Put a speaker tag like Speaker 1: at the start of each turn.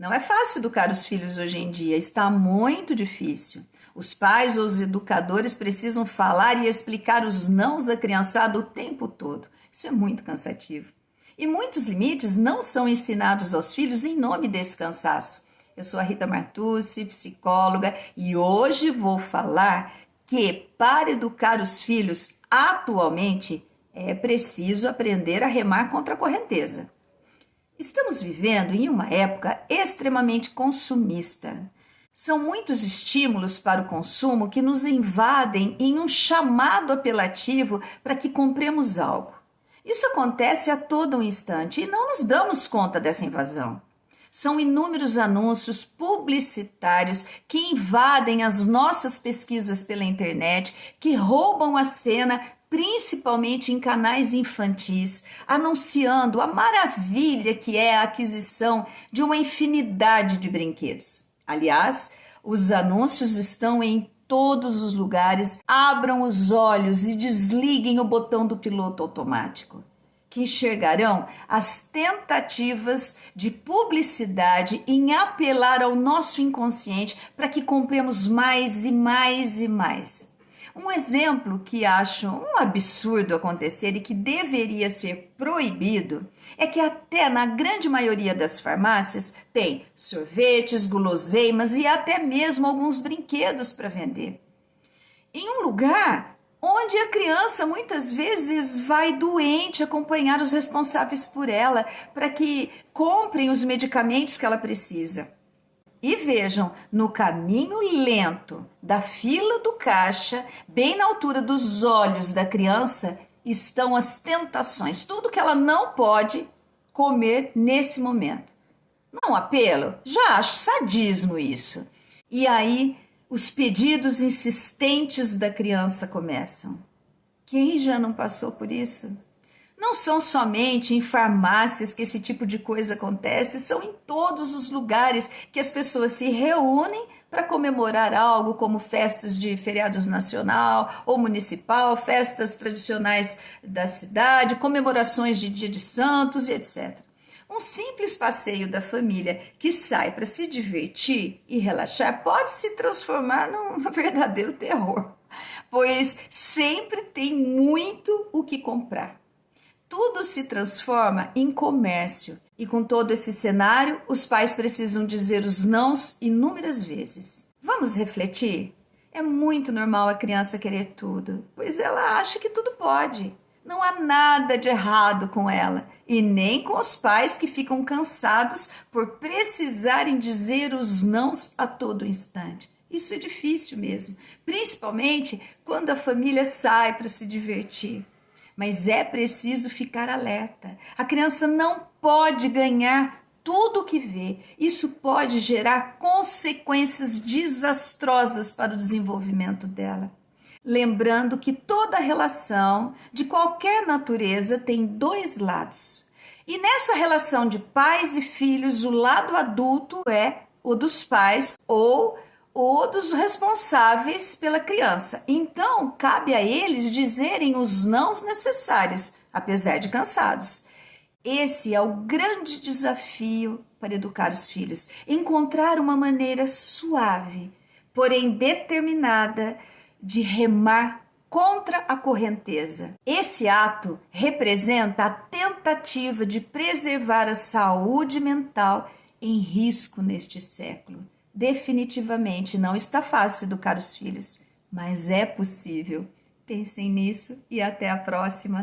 Speaker 1: Não é fácil educar os filhos hoje em dia, está muito difícil. Os pais ou os educadores precisam falar e explicar os nãos à criançada o tempo todo. Isso é muito cansativo. E muitos limites não são ensinados aos filhos em nome desse cansaço. Eu sou a Rita Martucci, psicóloga, e hoje vou falar que para educar os filhos atualmente é preciso aprender a remar contra a correnteza. Estamos vivendo em uma época extremamente consumista. São muitos estímulos para o consumo que nos invadem em um chamado apelativo para que compremos algo. Isso acontece a todo um instante e não nos damos conta dessa invasão. São inúmeros anúncios publicitários que invadem as nossas pesquisas pela internet, que roubam a cena, principalmente em canais infantis, anunciando a maravilha que é a aquisição de uma infinidade de brinquedos. Aliás, os anúncios estão em todos os lugares. Abram os olhos e desliguem o botão do piloto automático, que enxergarão as tentativas de publicidade em apelar ao nosso inconsciente para que compremos mais e mais e mais. Um exemplo que acho um absurdo acontecer e que deveria ser proibido é que até na grande maioria das farmácias tem sorvetes, guloseimas e até mesmo alguns brinquedos para vender. Em um lugar onde a criança muitas vezes vai doente acompanhar os responsáveis por ela para que comprem os medicamentos que ela precisa. E vejam, no caminho lento da fila do caixa, bem na altura dos olhos da criança, estão as tentações, tudo que ela não pode comer nesse momento. Não apelo? Já acho sadismo isso. E aí, os pedidos insistentes da criança começam. Quem já não passou por isso? Não são somente em farmácias que esse tipo de coisa acontece, são em todos os lugares que as pessoas se reúnem para comemorar algo como festas de feriados nacional ou municipal, festas tradicionais da cidade, comemorações de Dia de Santos e etc. Um simples passeio da família que sai para se divertir e relaxar pode se transformar num verdadeiro terror, pois sempre tem muito o que comprar. Tudo se transforma em comércio e com todo esse cenário, os pais precisam dizer os nãos inúmeras vezes. Vamos refletir? É muito normal a criança querer tudo, pois ela acha que tudo pode. Não há nada de errado com ela e nem com os pais que ficam cansados por precisarem dizer os nãos a todo instante. Isso é difícil mesmo, principalmente quando a família sai para se divertir. Mas é preciso ficar alerta. A criança não pode ganhar tudo o que vê. Isso pode gerar consequências desastrosas para o desenvolvimento dela. Lembrando que toda relação de qualquer natureza tem dois lados. E nessa relação de pais e filhos, o lado adulto é o dos pais ou dos responsáveis pela criança. Então, cabe a eles dizerem os nãos necessários, apesar de cansados. Esse é o grande desafio para educar os filhos, encontrar uma maneira suave, porém determinada, de remar contra a correnteza. Esse ato representa a tentativa de preservar a saúde mental em risco neste século. Definitivamente não está fácil educar os filhos, mas é possível. Pensem nisso e até a próxima.